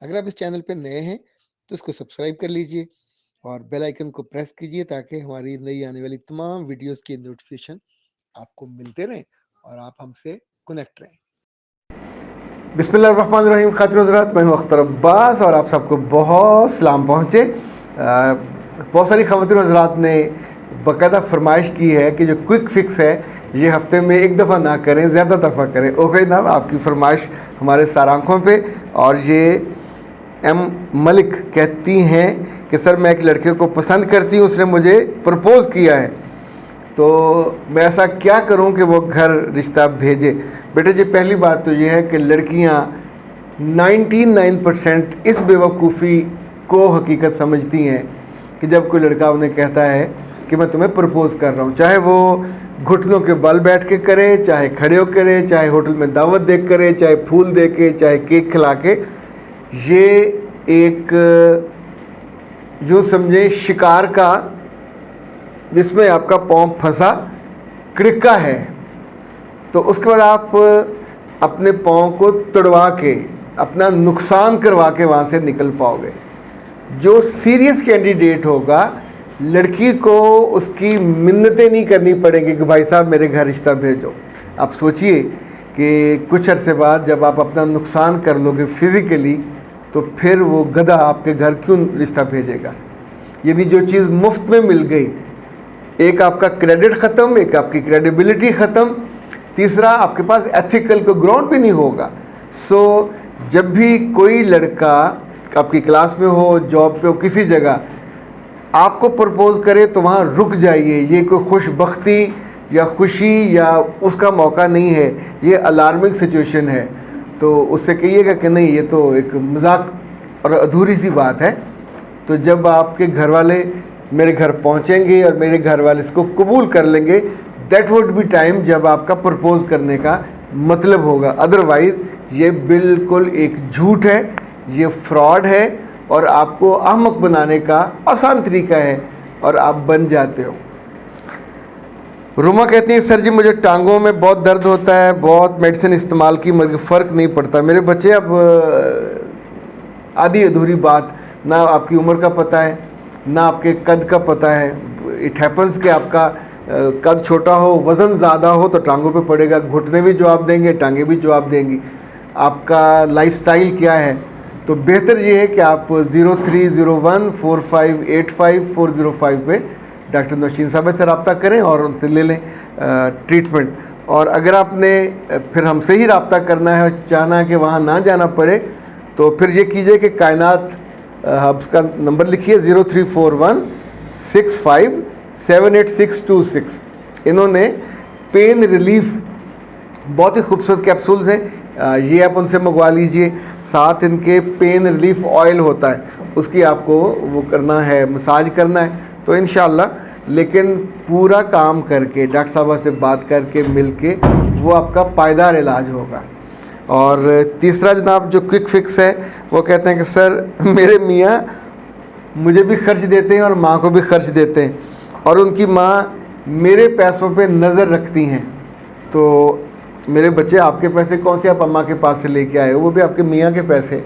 अगर आप इस चैनल पे नए हैं तो इसको सब्सक्राइब कर लीजिए और बेल आइकन को प्रेस कीजिए ताकि हमारी नई आने वाली तमाम वीडियोस की नोटिफिकेशन आपको मिलते रहें और आप हमसे कनेक्ट रहें। बिस्मिल्लाहिर्रहमानिर्रहीम। खातिन हज़रात, मैं हूँ अख्तर अब्बास और आप सबको बहुत सलाम पहुँचे। बहुत सारी खातिन हज़रात ने बाकायदा फरमाइश की है कि जो क्विक फिक्स है ये हफ्ते में एक दफ़ा ना करें, ज़्यादा दफ़ा करें। ओके जनाब, आपकी फरमाइश हमारे सार आँखों पे। और ये एम मलिक कहती हैं कि सर मैं एक लड़के को पसंद करती हूँ, उसने मुझे प्रपोज़ किया है, तो मैं ऐसा क्या करूं कि वो घर रिश्ता भेजे। बेटे जी, पहली बात तो ये है कि लड़कियां 99% इस बेवकूफ़ी को हकीकत समझती हैं कि जब कोई लड़का उन्हें कहता है कि मैं तुम्हें प्रपोज़ कर रहा हूँ, चाहे वो घुटनों के बल बैठ के करे, चाहे खड़े हो करे, चाहे होटल में दावत दे करे, चाहे फूल दे के, चाहे केक खिला के, ये एक यूँ समझें शिकार का जिसमें आपका पाँव फंसा क्रिक्का है। तो उसके बाद आप अपने पाँव को तोड़वा के अपना नुकसान करवा के वहाँ से निकल पाओगे। जो सीरियस कैंडिडेट होगा, लड़की को उसकी मिन्नतें नहीं करनी पड़ेंगी कि भाई साहब मेरे घर रिश्ता भेजो। आप सोचिए कि कुछ अरसे बाद जब आप अपना नुकसान कर लोगे फिज़िकली, तो फिर वो गधा आपके घर क्यों रिश्ता भेजेगा। यानी जो चीज़ मुफ्त में मिल गई, एक आपका क्रेडिट ख़त्म, एक आपकी क्रेडिबिलिटी ख़त्म, तीसरा आपके पास एथिकल को ग्राउंड भी नहीं होगा। सो जब भी कोई लड़का आपकी क्लास में हो, जॉब पे हो, किसी जगह आपको प्रपोज़ करे तो वहाँ रुक जाइए। ये कोई खुशबख्ती या खुशी या उसका मौका नहीं है, ये अलार्मिंग सिचुएशन है। तो उससे कहिएगा कि नहीं, ये तो एक मजाक और अधूरी सी बात है। तो जब आपके घर वाले मेरे घर पहुंचेंगे और मेरे घर वाले इसको कबूल कर लेंगे, दैट वुड बी टाइम जब आपका प्रपोज़ करने का मतलब होगा। अदरवाइज़ ये बिल्कुल एक झूठ है, ये फ्रॉड है और आपको अहमक बनाने का आसान तरीका है और आप बन जाते हो। रुमा कहती हैं सर जी मुझे टांगों में बहुत दर्द होता है, बहुत मेडिसिन इस्तेमाल की मगर फ़र्क नहीं पड़ता। मेरे बच्चे, अब आधी अधूरी बात, ना आपकी उम्र का पता है ना आपके कद का पता है। इट हैपन्स कि आपका कद छोटा हो, वज़न ज़्यादा हो तो टांगों पे पड़ेगा, घुटने भी जवाब देंगे, टांगें भी जवाब देंगी। आपका लाइफस्टाइल क्या है, तो बेहतर ये है कि आप 03014585 पे डॉक्टर नौशीन साहब से रब्ता करें और उनसे ले लें ट्रीटमेंट। और अगर आपने फिर हमसे ही रब्ता करना है और चाहना है कि वहाँ ना जाना पड़े, तो फिर ये कीजिए कि कायनात हब्स का नंबर लिखिए 0341657826। इन्होंने पेन रिलीफ बहुत ही खूबसूरत कैप्सूल्स हैं, ये आप उनसे मंगवा लीजिए। साथ इनके पेन रिलीफ ऑयल होता है, उसकी आपको वो करना है, मसाज करना है, तो इंशाल्लाह। लेकिन पूरा काम करके, डॉक्टर साहबा से बात करके, मिल के, वो आपका पायदार इलाज होगा। और तीसरा जनाब जो क्विक फिक्स है, वो कहते हैं कि सर मेरे मियाँ मुझे भी खर्च देते हैं और माँ को भी खर्च देते हैं और उनकी माँ मेरे पैसों पे नज़र रखती हैं। तो मेरे बच्चे, आपके पैसे कौन से आप अम्मा के पास से लेके आए हो, वो भी आपके मियाँ के पैसे।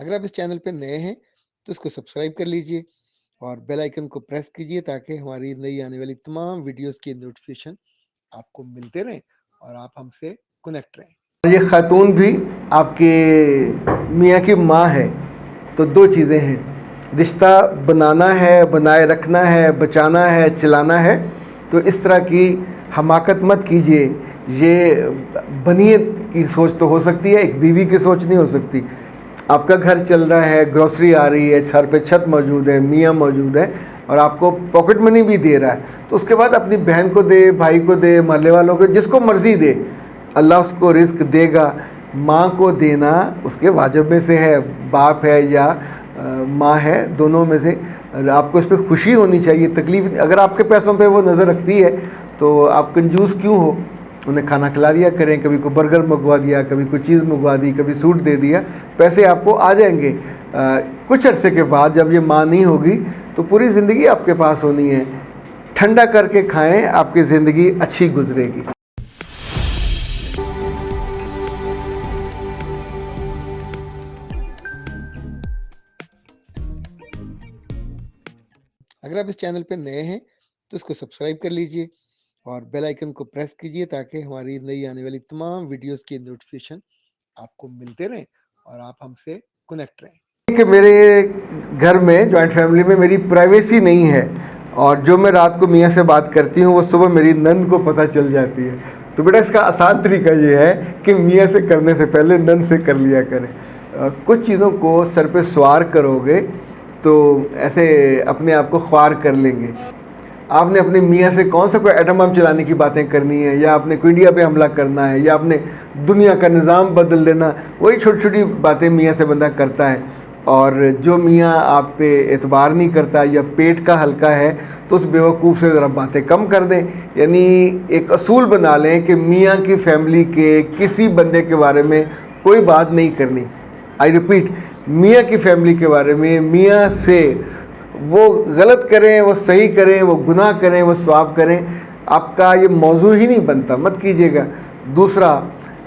अगर आप इस चैनल पे नए हैं तो इसको सब्सक्राइब कर लीजिए और बेल आइकन को प्रेस कीजिए ताकि हमारी नई आने वाली तमाम वीडियोस की नोटिफिकेशन आपको मिलते रहें और आप हमसे कनेक्ट रहें। और ये खातून भी आपके मियाँ की माँ है, तो दो चीज़ें हैं, रिश्ता बनाना है, बनाए रखना है, बचाना है, चलाना है। तो इस तरह की हमाकत मत कीजिए। ये बनियत की सोच तो हो सकती है, एक बीवी की सोच नहीं हो सकती। आपका घर चल रहा है, ग्रोसरी आ रही है, सर पे छत मौजूद है, मियाँ मौजूद है और आपको पॉकेट मनी भी दे रहा है, तो उसके बाद अपनी बहन को दे, भाई को दे, मोहल्ले वालों को, जिसको मर्ज़ी दे, अल्लाह उसको रिस्क देगा। माँ को देना उसके वाजिब में से है, बाप है या माँ है, दोनों में से आपको इस पर खुशी होनी चाहिए। तकलीफ़, अगर आपके पैसों पे वो नज़र रखती है तो आप कंजूस क्यों हो, उन्हें खाना खिला दिया करें, कभी कोई बर्गर मंगवा दिया, कभी कोई चीज़ मंगवा दी, कभी सूट दे दिया, पैसे आपको आ जाएंगे। कुछ अरसे के बाद जब ये माँ नहीं होगी तो पूरी ज़िंदगी आपके पास होनी है। ठंडा करके खाएं, आपकी ज़िंदगी अच्छी गुजरेगी। अगर आप इस चैनल पे नए हैं तो इसको सब्सक्राइब कर लीजिए और बेल आइकन को प्रेस कीजिए ताकि हमारी नई आने वाली तमाम वीडियोस की नोटिफिकेशन आपको मिलते रहें और आप हमसे कनेक्ट रहें। कि मेरे घर में, जॉइंट फैमिली में, मेरी प्राइवेसी नहीं है और जो मैं रात को मियाँ से बात करती हूँ वो सुबह मेरी नंद को पता चल जाती है। तो बेटा इसका आसान तरीका ये है कि मियाँ से करने से पहले नंद से कर लिया करें। कुछ चीज़ों को सर पे सवार करोगे तो ऐसे अपने आप को ख्वार कर लेंगे। आपने अपने मियाँ से कौन सा कोई एटम बम चलाने की बातें करनी है, या आपने कोई इंडिया पे हमला करना है, या आपने दुनिया का निज़ाम बदल देना, वही छोटी छोटी बातें मियाँ से बंदा करता है। और जो मियाँ आप पे एतबार नहीं करता या पेट का हल्का है तो उस बेवकूफ़ से ज़रा बातें कम कर दें। यानी एक असूल बना लें कि मियाँ की फैमिली के किसी बंदे के बारे में कोई बात नहीं करनी। आई रिपीट, मियाँ की फैमिली के बारे में, मियाँ से, वो गलत करें, वो सही करें, वो गुनाह करें, वो सवाब करें, आपका ये मौजू ही नहीं बनता, मत कीजिएगा। दूसरा,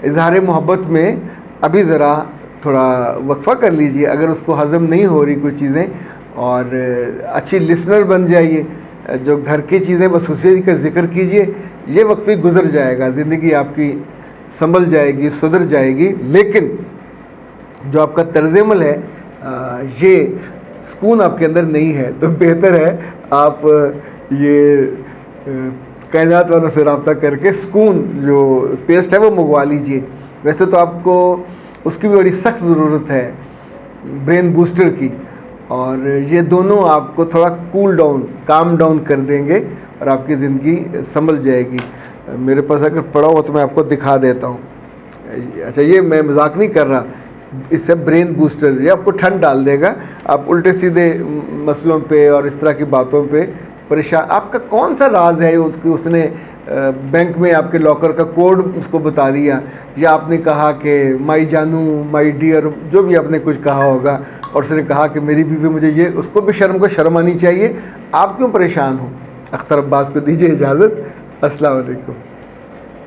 इजहार मोहब्बत में अभी ज़रा थोड़ा वक्फा कर लीजिए, अगर उसको हज़म नहीं हो रही कुछ चीज़ें, और अच्छी लिसनर बन जाइए। जो घर की चीज़ें बस उसी का जिक्र कीजिए, ये वक्त भी गुजर जाएगा, ज़िंदगी आपकी संभल जाएगी, सुधर जाएगी। लेकिन जो आपका तर्ज़-ए-अमल है, ये सुकून आपके अंदर नहीं है, तो बेहतर है आप ये कायनात वालों से रब्ता करके सुकून जो पेस्ट है वो मंगवा लीजिए। वैसे तो आपको उसकी भी बड़ी सख्त ज़रूरत है, ब्रेन बूस्टर की, और ये दोनों आपको थोड़ा कूल डाउन, काम डाउन कर देंगे और आपकी ज़िंदगी संभल जाएगी। मेरे पास अगर पड़ा हो तो मैं आपको दिखा देता हूँ। अच्छा, ये मैं मजाक नहीं कर रहा, इससे ब्रेन बूस्टर, ये आपको ठंड डाल देगा। आप उल्टे सीधे मसलों पे और इस तरह की बातों पे परेशान, आपका कौन सा राज है उसने बैंक में आपके लॉकर का कोड उसको बता दिया, या आपने कहा कि माई जानू, माई डियर, जो भी आपने कुछ कहा होगा, और उसने कहा कि मेरी बीवी मुझे ये, उसको भी शर्म को शर्म आनी चाहिए। आप क्यों परेशान हो? अख्तर अब्बास को दीजिए इजाज़त। अस्सलाम वालेकुम।